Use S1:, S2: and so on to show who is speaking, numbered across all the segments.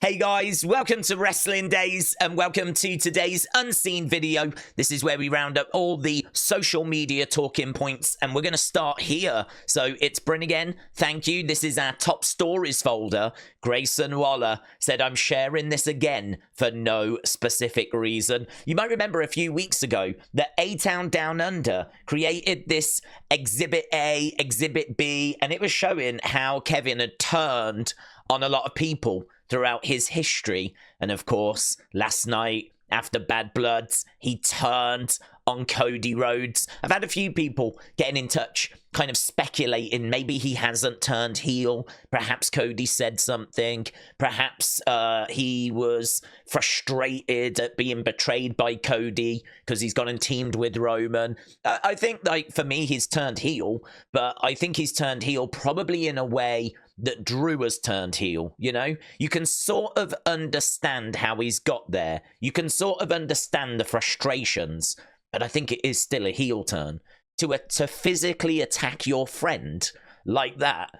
S1: Hey guys, welcome to Wrestling Days and welcome to today's unseen video. This is where we round up all the social media talking points and we're going to start here. So it's Bryn again. Thank you. This is our top stories folder. Grayson Waller said, I'm sharing this again for no specific reason. You might remember a few weeks ago that A-Town Down Under created this Exhibit A, Exhibit B, and it was showing how Kevin had turned on a lot of people throughout his history. And of course, last night after Bad Bloods, he turned on Cody Rhodes. I've had a few people getting in touch, kind of speculating maybe he hasn't turned heel. Perhaps Cody said something. Perhaps he was frustrated at being betrayed by Cody because he's gone and teamed with Roman. I think, like, for me, he's turned heel, but I think he's turned heel probably in a way that Drew has turned heel, you know? You can sort of understand how he's got there. You can sort of understand the frustrations, but I think it is still a heel turn. To physically attack your friend like that,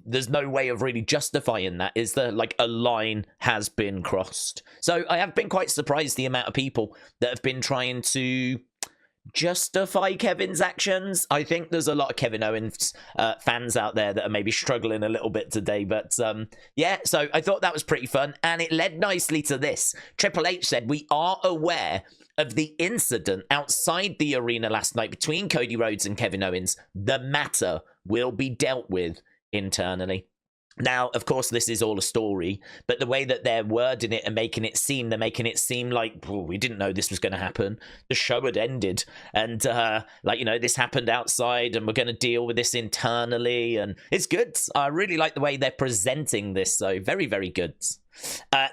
S1: there's no way of really justifying that, is there? Like, a line has been crossed. So I have been quite surprised the amount of people that have been trying to justify Kevin's actions. I think there's a lot of Kevin Owens fans out there that are maybe struggling a little bit today, but yeah, so I thought that was pretty fun, and it led nicely to this. Triple H said, we are aware of the incident outside the arena last night between Cody Rhodes and Kevin Owens. The matter will be dealt with internally. Now, of course, this is all a story, but the way that they're wording it and they're making it seem like, oh, we didn't know this was going to happen. The show had ended, and like, you know, this happened outside, and we're going to deal with this internally, and it's good. I really like the way they're presenting this, so very, very good.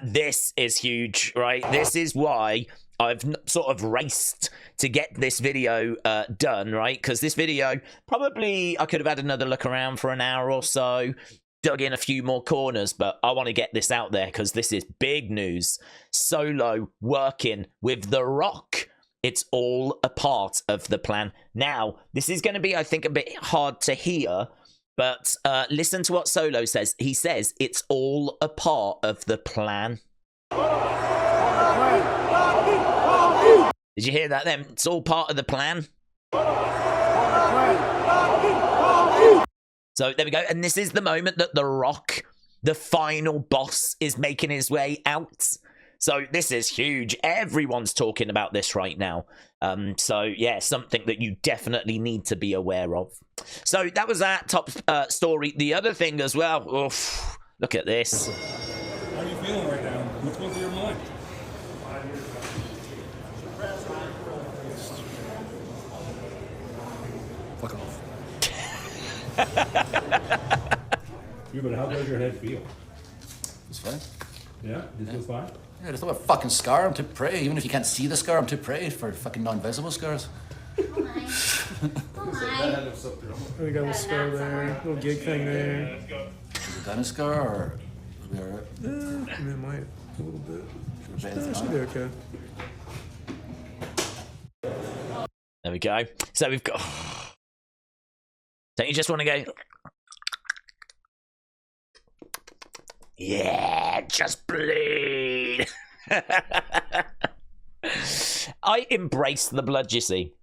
S1: This is huge, right? This is why I've sort of raced to get this video done, right? Because this video, probably I could have had another look around for an hour or so, dug in a few more corners, but I want to get this out there because this is big news. Solo working with The Rock. It's all a part of the plan. Now, this is going to be, I think, a bit hard to hear, but listen to what Solo says. He says it's all a part of the plan. Did you hear that then? It's all part of the plan. So there we go. And this is the moment that The Rock, the final boss, is making his way out. So this is huge. Everyone's talking about this right now. So yeah, something that you definitely need to be aware of. So that was our top story. The other thing as well. Oof, look at this.
S2: How are you feeling right now? What's going through your mind? Fuck off. Yeah, but how does your head feel?
S3: It's fine.
S2: Yeah? Does it feel fine?
S3: Yeah, there's not a fucking scar. I'm too prey. Even if you can't see the scar, I'm too prey for fucking non-visible scars.
S4: Oh my.
S5: We got a little scar there, little gig thing there.
S3: Is it done a scar or will we be alright?
S5: I mean, it might a little bit.
S3: Should
S5: Should be okay.
S1: There we go. So we've got... Don't you just want to go... Yeah, just bleed. I embrace the blood, you see.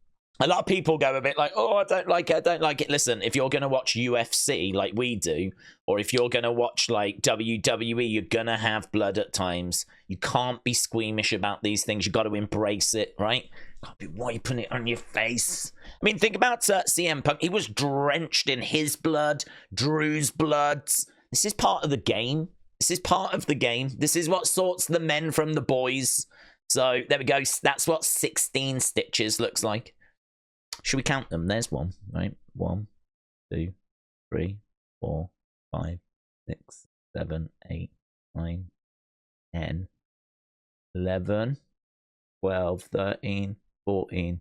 S1: A lot of people go a bit like, oh, I don't like it, I don't like it. Listen, if you're going to watch UFC like we do, or if you're going to watch like WWE, you're going to have blood at times. You can't be squeamish about these things. You've got to embrace it, right? Can't be wiping it on your face. I mean, think about CM Punk. He was drenched in his blood, Drew's blood. This is part of the game. This is part of the game. This is what sorts the men from the boys. So there we go. That's what 16 stitches looks like. Should we count them? There's one, right? 1, 2, 3, 4, 5, 6, 7, 8, 9, 10, 11, 12, 13, 14,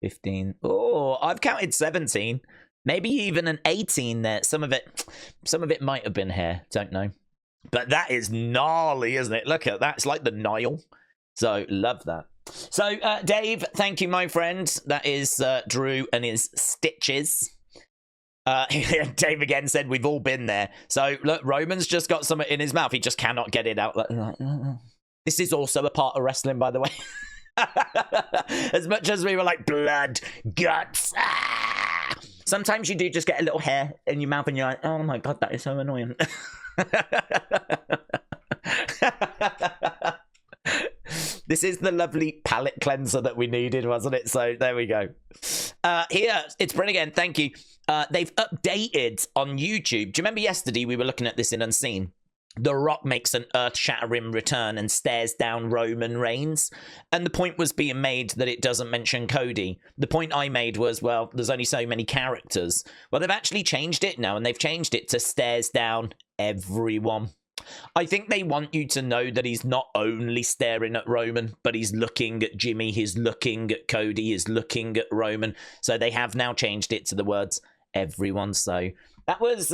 S1: 15. Oh, I've counted 17. Maybe even an 18 there. Some of it might have been hair. Don't know. But that is gnarly, isn't it? Look at that. It's like the Nile. So, love that. So, Dave, thank you, my friend. That is Drew and his stitches. Dave again said we've all been there. So look, Roman's just got something in his mouth. He just cannot get it out. This is also a part of wrestling, by the way. As much as we were like blood, guts. Sometimes you do just get a little hair in your mouth, and you're like, oh my god, that is so annoying. This is the lovely palate cleanser that we needed, wasn't it? So there we go. Here, it's Bryn again. Thank you. They've updated on YouTube. Do you remember yesterday we were looking at this in Unseen? The Rock makes an earth-shattering return and stares down Roman Reigns. And the point was being made that it doesn't mention Cody. The point I made was, well, there's only so many characters. Well, they've actually changed it now, and they've changed it to stares down everyone. I think they want you to know that he's not only staring at Roman, but he's looking at Jimmy, he's looking at Cody, he's looking at Roman. So they have now changed it to the words everyone. So that was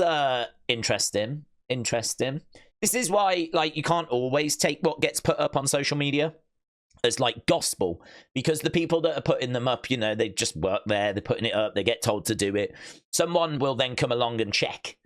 S1: interesting. This is why, like, you can't always take what gets put up on social media as like gospel, because the people that are putting them up, you know, they just work there, they're putting it up, they get told to do it. Someone will then come along and check.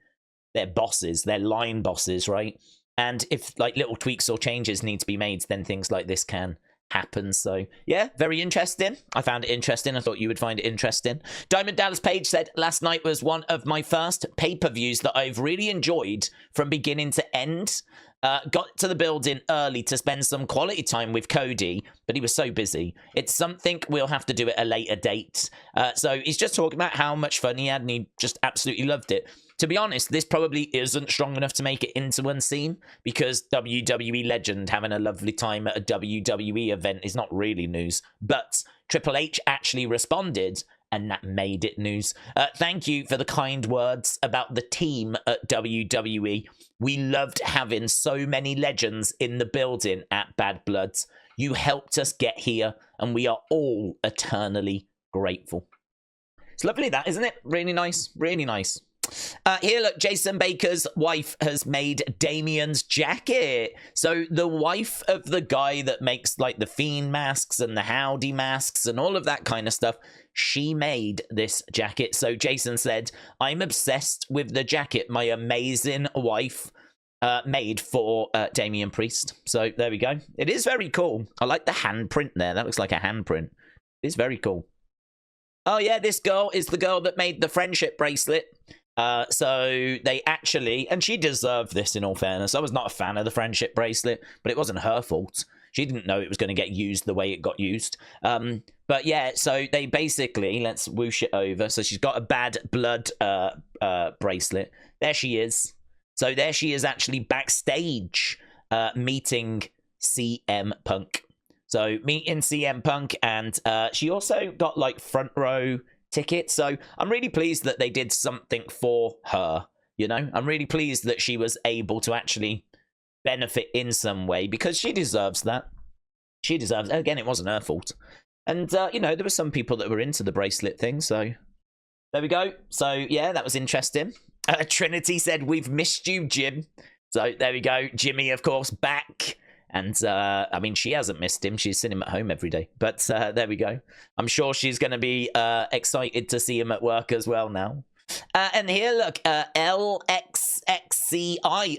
S1: Their bosses, their line bosses, right? And if like little tweaks or changes need to be made, then things like this can happen. So yeah, very interesting. I found it interesting. I thought you would find it interesting. Diamond Dallas Page said, last night was one of my first pay-per-views that I've really enjoyed from beginning to end. Got to the building early to spend some quality time with Cody, but he was so busy. It's something we'll have to do at a later date. So he's just talking about how much fun he had, and he just absolutely loved it. To be honest, this probably isn't strong enough to make it into Unseen, because WWE legend having a lovely time at a WWE event is not really news. But Triple H actually responded, and that made it news. Thank you for the kind words about the team at WWE. We loved having so many legends in the building at Bad Bloods. You helped us get here, and we are all eternally grateful. It's lovely, that, isn't it? Really nice, really nice. Here, look, Jason Baker's wife has made Damian's jacket. So the wife of the guy that makes like the Fiend masks and the Howdy masks and all of that kind of stuff, she made this jacket. So Jason said, I'm obsessed with the jacket my amazing wife made for Damian Priest. So there we go. It is very cool. I like the handprint there. That looks like a handprint. It is very cool. Oh yeah, this girl is the girl that made the friendship bracelet. So they actually, and she deserved this in all fairness. I was not a fan of the friendship bracelet, but it wasn't her fault. She didn't know it was going to get used the way it got used. But yeah, so they basically, let's whoosh it over. So she's got a Bad Blood bracelet. There she is. So there she is actually backstage meeting CM Punk. So meeting CM Punk, and she also got like front row ticket. So I'm really pleased that they did something for her, you know. I'm really pleased that she was able to actually benefit in some way, because she deserves that. She deserves it. Again, it wasn't her fault. And you know, there were some people that were into the bracelet thing, so there we go. So yeah, that was interesting. Trinity said, we've missed you, Jim. So there we go. Jimmy, of course, back. And, I mean, she hasn't missed him. She's seen him at home every day. But there we go. I'm sure she's going to be excited to see him at work as well now. And here, look, LXXCI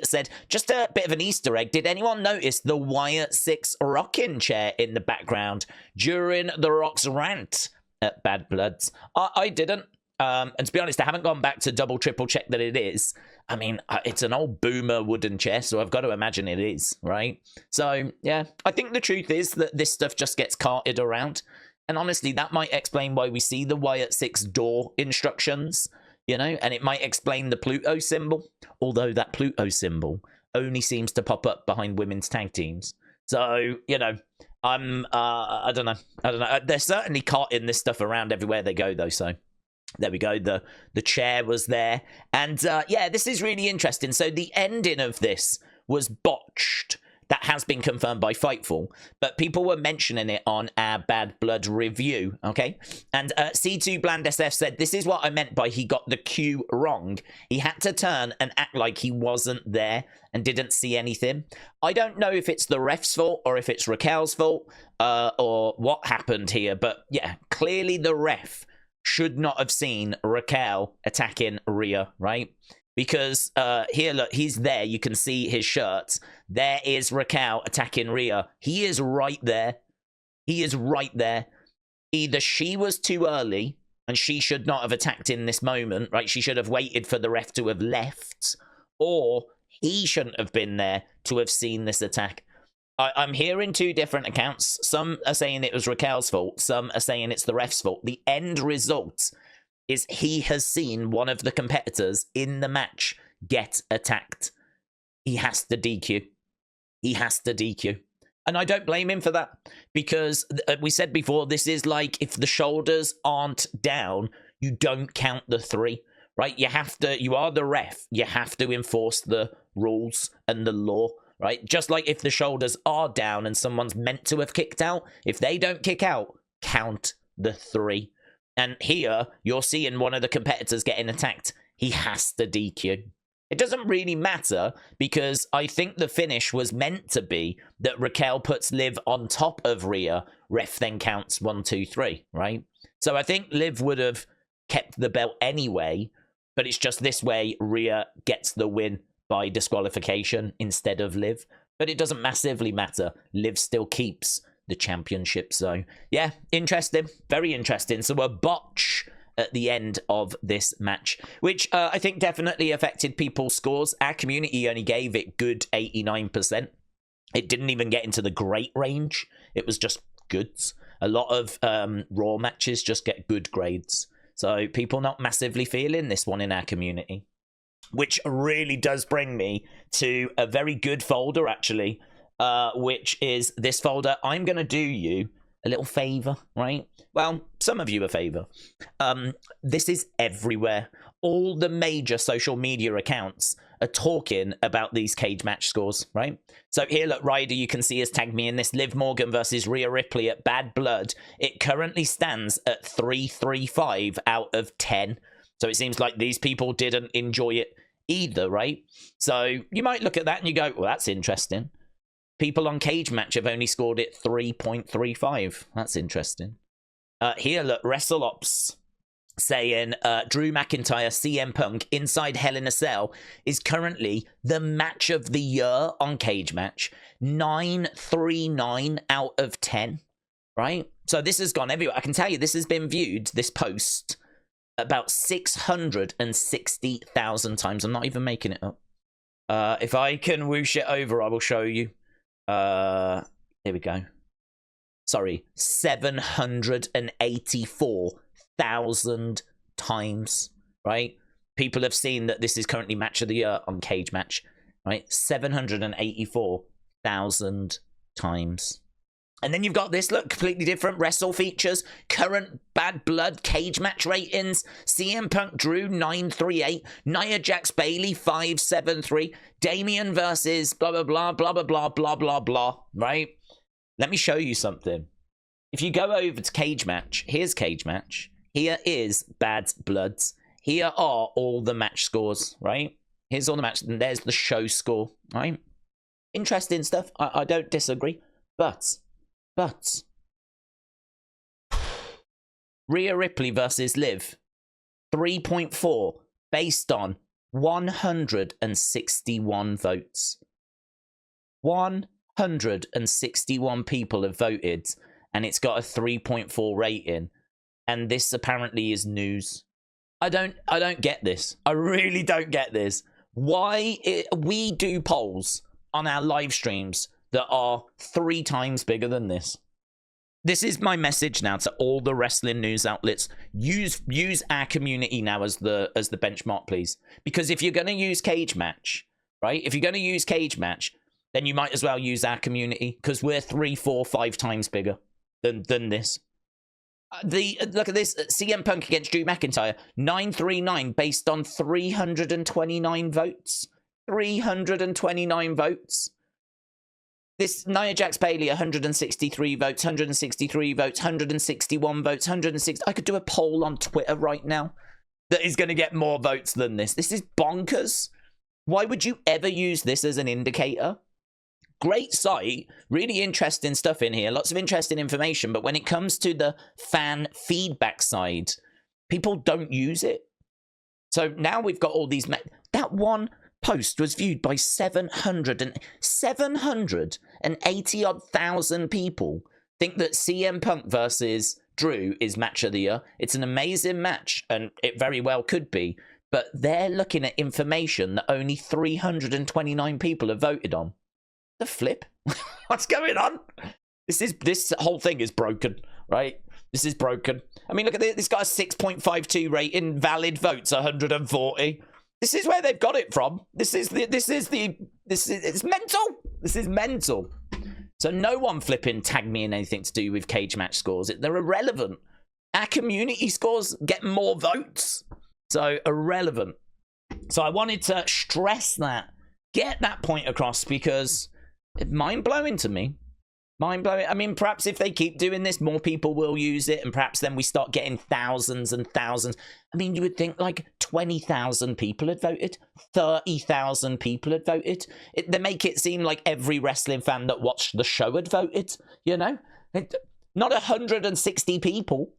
S1: said, just a bit of an Easter egg. Did anyone notice the Wyatt Sicks rocking chair in the background during The Rock's rant at Bad Bloods? I didn't. And to be honest, I haven't gone back to double, triple check that it is. I mean, it's an old boomer wooden chair, so I've got to imagine it is, right? So, yeah, I think the truth is that this stuff just gets carted around. And honestly, that might explain why we see the Wyatt Sicks door instructions, you know, and it might explain the Pluto symbol, although that Pluto symbol only seems to pop up behind women's tag teams. So, you know, I don't know. They're certainly carting this stuff around everywhere they go, though, so... There we go. The chair was there. And yeah, this is really interesting. So the ending of this was botched. That has been confirmed by Fightful. But people were mentioning it on our Bad Blood review. Okay. And C2 Bland SF said, this is what I meant by he got the cue wrong. He had to turn and act like he wasn't there and didn't see anything. I don't know if it's the ref's fault or if it's Raquel's fault or what happened here. But yeah, clearly the ref should not have seen Raquel attacking Rhea, right? Because here, look, he's there. You can see his shirts. There is Raquel attacking Rhea. He is right there. He is right there. Either she was too early and she should not have attacked in this moment, right? She should have waited for the ref to have left, or he shouldn't have been there to have seen this attack. I'm hearing two different accounts. Some are saying it was Raquel's fault. Some are saying it's the ref's fault. The end result is he has seen one of the competitors in the match get attacked. He has to DQ. He has to DQ. And I don't blame him for that, because we said before, this is like if the shoulders aren't down, you don't count the three, right? You are the ref. You have to enforce the rules and the law. Right? Just like if the shoulders are down and someone's meant to have kicked out, if they don't kick out, count the three. And here, you're seeing one of the competitors getting attacked. He has to DQ. It doesn't really matter, because I think the finish was meant to be that Raquel puts Liv on top of Rhea. Ref then counts 1, 2, 3, right? So I think Liv would have kept the belt anyway, but it's just this way Rhea gets the win by disqualification instead of Liv. But it doesn't massively matter. Liv still keeps the championship. So, yeah, interesting. Very interesting. So a botch at the end of this match, which I think definitely affected people's scores. Our community only gave it good 89%. It didn't even get into the great range. It was just goods. A lot of Raw matches just get good grades. So people not massively feeling this one in our community. Which really does bring me to a very good folder, actually, which is this folder. I'm going to do you a little favor, right? Well, some of you a favor. This is everywhere. All the major social media accounts are talking about these cage match scores, right? So here, look, Ryder, you can see has tagged me in this. Liv Morgan versus Rhea Ripley at Bad Blood. It currently stands at 335 out of 10. So it seems like these people didn't enjoy it either, right? So you might look at that and you go, well, that's interesting. People on Cagematch have only scored it 3.35. That's interesting. Here, look, WrestleOps saying Drew McIntyre, CM Punk, inside Hell in a Cell is currently the match of the year on Cagematch. 939 out of 10, right? So this has gone everywhere. I can tell you this has been viewed, this post, about 660,000 times. I'm not even making it up. If I can whoosh it over, I will show you. Here we go. Sorry, 784,000 times, right? People have seen that this is currently match of the year on Cagematch, right? 784,000 times. And then you've got this, look, completely different wrestle features, current Bad Blood Cagematch ratings, CM Punk Drew 938, Nia Jax Bailey 573, Damian versus blah, blah, blah, blah, blah, blah, blah, blah, blah, right? Let me show you something. If you go over to Cagematch, here's Cagematch, here is Bad Bloods, here are all the match scores, right? Here's all the match, and there's the show score, right? Interesting stuff, I don't disagree, but Rhea Ripley versus Liv, 3.4 based on 161 votes. 161 people have voted, and it's got a 3.4 rating. And this apparently is news. I don't get this. I really don't get this. We do polls on our live streams that are 3 times bigger than this. This is my message now to all the wrestling news outlets. Use our community now as the benchmark, please. Because if you're going to use Cagematch, right? If you're going to use Cagematch, then you might as well use our community, because we're 3, 4, 5 times bigger than this. Look at this, CM Punk against Drew McIntyre, 939 based on 329 votes. 329 votes. This Nia Jax Bailey, 163 votes, 163 votes, 161 votes, 160. I could do a poll on Twitter right now that is going to get more votes than this. This is bonkers. Why would you ever use this as an indicator? Great site, really interesting stuff in here, lots of interesting information, but when it comes to the fan feedback side, People don't use it. So now we've got all these... That one post was viewed by 780-odd thousand people. Think that CM Punk versus Drew is match of the year. It's an amazing match, and it very well could be. But they're looking at information that only 329 people have voted on. The flip? What's going on? This whole thing is broken, right? This is broken. I mean, look at this. This got a 6.52 rating. Valid votes 140. This is where they've got it from. It's mental. This is mental. So no one flipping tagged me in anything to do with cage match scores. They're irrelevant. Our community scores get more votes. So irrelevant. So I wanted to stress that. Get that point across because it's mind-blowing to me. Mind-blowing. I mean, perhaps if they keep doing this, more people will use it, and perhaps then we start getting thousands and thousands. I mean, you would think like 20,000 people had voted, 30,000 people had voted. They make it seem like every wrestling fan that watched the show had voted, you know? Not 160 people.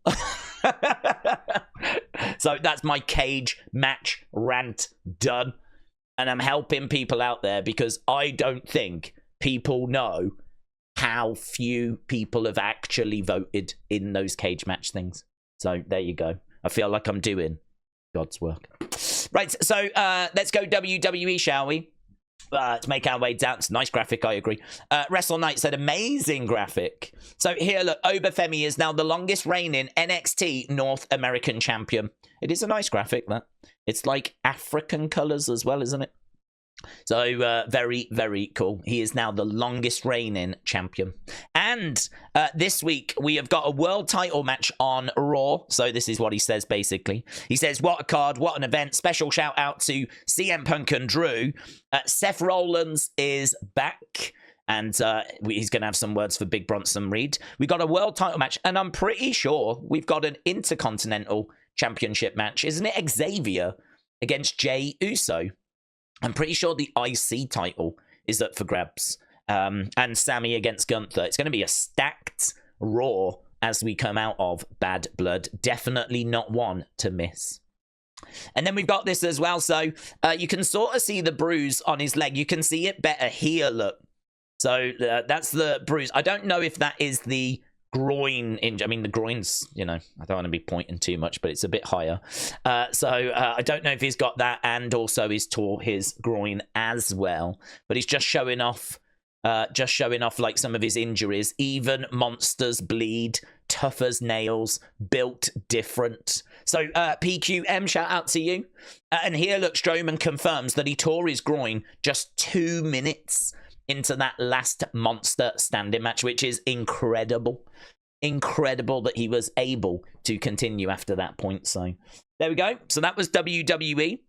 S1: So that's my cage match rant done. And I'm helping people out there because I don't think people know how few people have actually voted in those cage match things. So there you go. I feel like I'm doing God's work. Right, so let's go WWE, shall we? To make our way down. It's a nice graphic, I agree. Wrestle Night said, amazing graphic. So here, look, Oba Femi is now the longest reigning NXT North American champion. It is a nice graphic, that. It's like African colours as well, isn't it? So very, very cool. He is now the longest reigning champion. And this week, we have got a world title match on Raw. So this is what he says, basically. He says, what a card, what an event. Special shout out to CM Punk and Drew. Seth Rollins is back. And he's going to have some words for Big Bronson Reed. We got a world title match. And I'm pretty sure we've got an Intercontinental Championship match. Isn't it Xavier against Jey Uso? I'm pretty sure the IC title is up for grabs. And Sammy against Gunther. It's going to be a stacked Raw as we come out of Bad Blood. Definitely not one to miss. And then we've got this as well. So you can sort of see the bruise on his leg. You can see it better here, look. So that's the bruise. I don't know if that is the groin injury. I mean, the groin's, you know, I don't want to be pointing too much, but it's a bit higher. So I don't know if he's got that, and also he's tore his groin as well. But he's just showing off like some of his injuries. Even monsters bleed, tough as nails, built different. So PQM, shout out to you. And here, look, Strowman confirms that he tore his groin just 2 minutes into that last monster standing match, which is incredible. Incredible that he was able to continue after that point. So there we go. So that was WWE.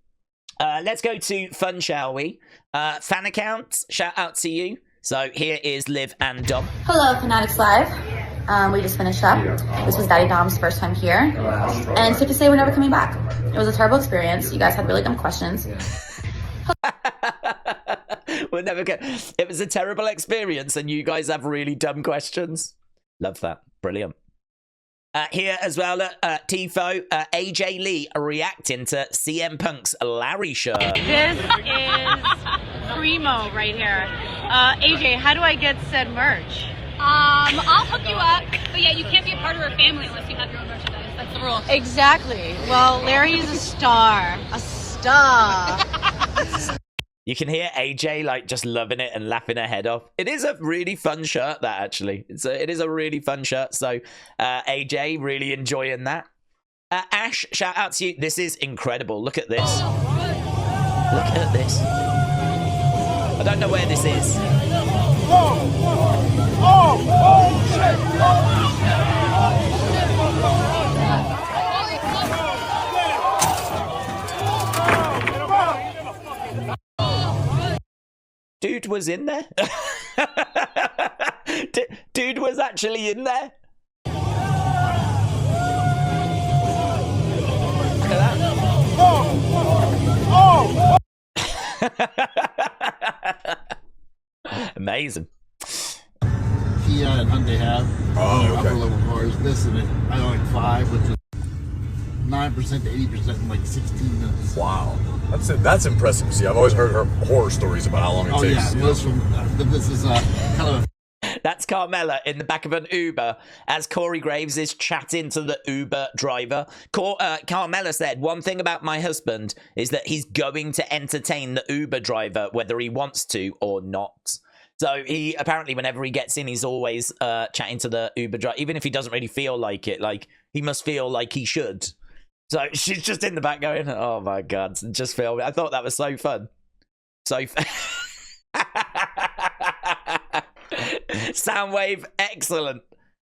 S1: Let's go to fun, shall we? Fan accounts, shout out to you. So here is Liv and Dom.
S4: Hello, Fanatics Live. We just finished up. This was Daddy Dom's first time here. And safe to say we're never coming back. It was a terrible experience. You guys had really dumb questions.
S1: We'll never get. It was a terrible experience, and you guys have really dumb questions. Love that. Brilliant. Here as well, Tifo, AJ Lee reacting to CM Punk's Larry shirt.
S6: This is primo right here. AJ, how do I get said merch?
S7: I'll hook you up, but yeah, you can't be a part of our family unless you have your own merchandise. That's the rule.
S6: Exactly. Well, Larry is a star. A star.
S1: You can hear AJ like just loving it and laughing her head off. It is a really fun shirt, that actually. It is a really fun shirt. So AJ really enjoying that. Ash, shout out to you. This is incredible. Look at this. Look at this. I don't know where this is. Dude was in there? Dude was actually in there? Look at that. Amazing.
S8: Kia and Hyundai have upper level cars. This and it, I own 5, which is 9% to 80% in like 16 minutes.
S9: Wow. That's impressive. See, I've always heard her horror stories about how long it takes.
S8: Yeah, this is kind of
S1: That's Carmella in the back of an Uber as Corey Graves is chatting to the Uber driver. Carmella said, one thing about my husband is that he's going to entertain the Uber driver whether he wants to or not. So he apparently, whenever he gets in, he's always chatting to the Uber driver, even if he doesn't really feel like it. Like, he must feel like he should. So she's just in the back going, oh my God, just film it. I thought that was so fun. Soundwave, excellent.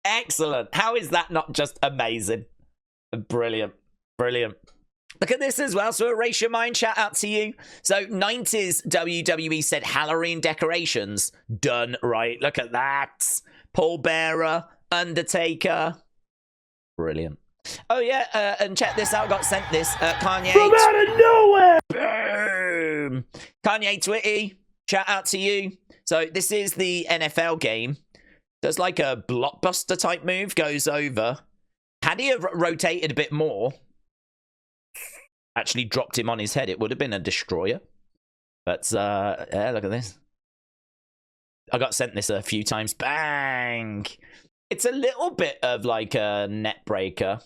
S1: Excellent. How is that not just amazing? Brilliant. Brilliant. Look at this as well. So erase your mind, shout out to you. So 90s WWE said Halloween decorations done right. Look at that. Paul Bearer, Undertaker. Brilliant. Oh yeah, and check this out. Got sent this. Kanye.
S5: From out of nowhere.
S1: Boom. Kanye Twitty, shout out to you. So this is the NFL game. Does like a blockbuster type move, goes over. Had he have rotated a bit more, actually dropped him on his head, it would have been a destroyer. But yeah, look at this. I got sent this a few times. Bang! It's a little bit of like a net breaker.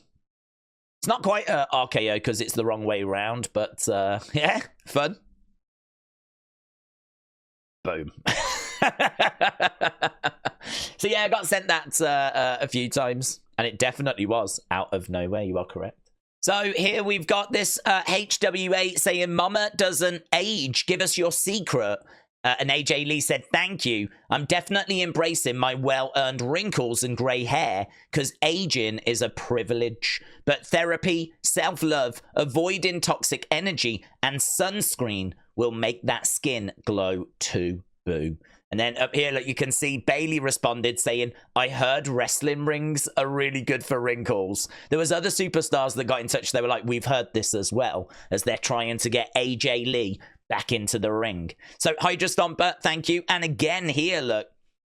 S1: It's not quite a RKO because it's the wrong way round, but yeah, fun. Boom. So yeah, I got sent that a few times, and it definitely was out of nowhere. You are correct. So here we've got this HWA saying, Mama doesn't age. Give us your secret. And AJ Lee said, thank you. I'm definitely embracing my well-earned wrinkles and grey hair because aging is a privilege. But therapy, self-love, avoiding toxic energy, and sunscreen will make that skin glow too. Boo. And then up here, look, you can see Bailey responded saying, I heard wrestling rings are really good for wrinkles. There was other superstars that got in touch. They were like, we've heard this as well, as they're trying to get AJ Lee back into the ring. So Hydra Stomper, thank you. And again here, look.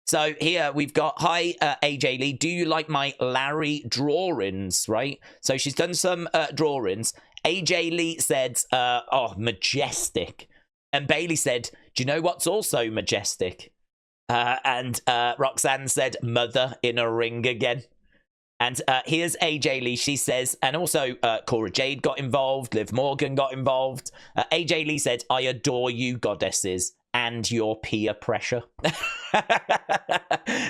S1: So here we've got, hi, AJ Lee, do you like my Larry drawings, right? So she's done some drawings. AJ Lee said, oh, majestic. And Bailey said, do you know what's also majestic? And Roxanne said, mother in a ring again. And here's AJ Lee. She says, and also Cora Jade got involved. Liv Morgan got involved. AJ Lee said, I adore you, goddesses, and your peer pressure.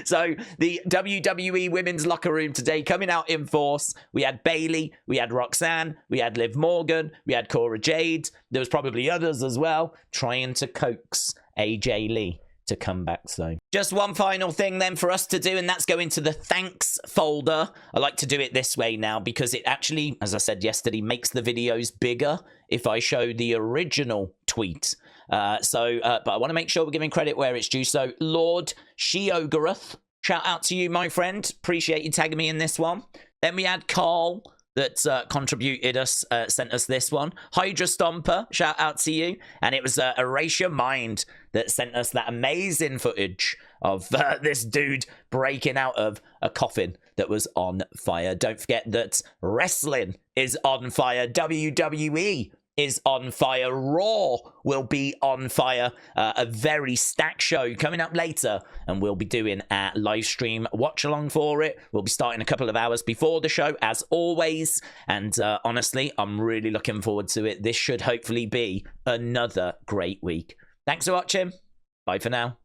S1: So the WWE women's locker room today coming out in force. We had Bailey, we had Roxanne, we had Liv Morgan, we had Cora Jade. There was probably others as well trying to coax AJ Lee to come back. So just one final thing then for us to do, and that's go into the thanks folder. I like to do it this way now because it actually, as I said yesterday, makes the videos bigger if I show the original tweet. But I want to make sure we're giving credit where it's due. So Lord Sheogaruth, shout out to you, my friend. Appreciate you tagging me in this one. Then we had Carl that contributed us, sent us this one. Hydra Stomper, shout out to you. And it was Erase Your Mind that sent us that amazing footage of this dude breaking out of a coffin that was on fire. Don't forget that wrestling is on fire. WWE is on fire. Raw will be on fire. A very stacked show coming up later, and we'll be doing a live stream watch along for it. We'll be starting a couple of hours before the show, as always. And honestly, I'm really looking forward to it. This should hopefully be another great week. Thanks for watching. Bye for now.